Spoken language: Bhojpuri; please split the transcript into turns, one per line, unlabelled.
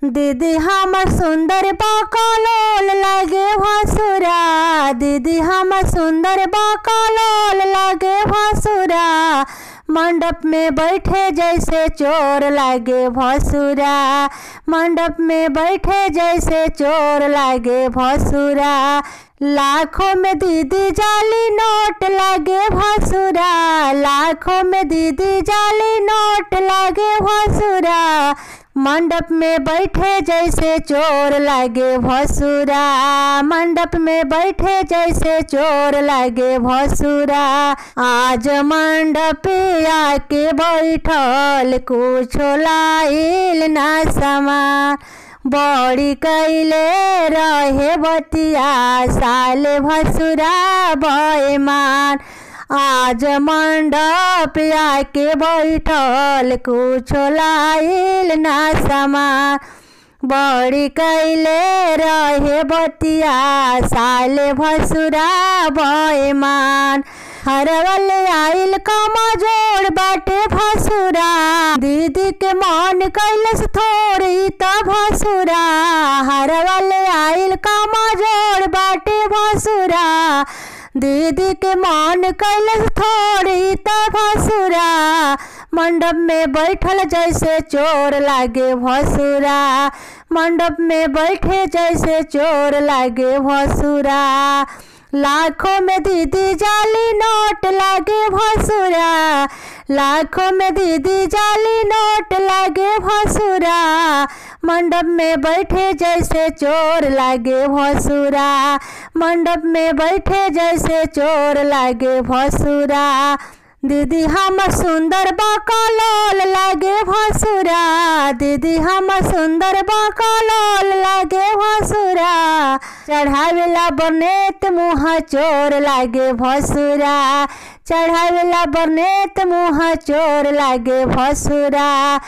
दीदी हमर सुंदर बकलोल लागे भसुरा, दीदी हमर सुंदर बकलोल लागे भसुरा। मंडप में बैठे जैसे चोर लागे भसुरा, मंडप में बैठे जैसे चोर लागे भसुरा। लाखों में दीदी जाली नोट लागे भसुरा, लाखों में दीदी जाली नोट लागे भसुरा। मंडप में बैठे जैसे चोर लागे भसुरा, मंडप में बैठे जैसे चोर लागे भसुरा। आज मंडप आके बैठल कुछो लाइल ना समा, बड़ी कैले रहे बतिया साले भसुरा बैमान। आज मंडप आके बैठल कुछो लाइल ना समा, बड़ी कैले रहे बतिया साले भसुरा बैमान। हरवल आइल कमजोर बाटे भसुरा, दीदी के मन कैलस थोड़ी त भसुरा। हरवल आइल कमजोर बाटे भसुरा, दीदी के मन कैलस थोड़ी त भसुरा। मंडप में बैठल जैसे चोर लागे भसुरा, मंडप में बैठे जैसे चोर लागे भसुरा। लाखों में दीदी जाली नोट लागे भसुरा, लाखों में दीदी जाली नोट लागे भसुरा। मंडप में बैठे जैसे चोर लागे भसुरा, मंडप में बैठे जैसे चोर लागे भसुरा। दीदी हमर सुंदर बकलोल लागे भसुरा, दीदी हमर सुंदर बकलोल लागे भसुरा। चढ़ावेला बरनेत मुँह चोर लागे भसुरा, चढ़ावेला बरनेत मुँह चोर लागे भसुरा।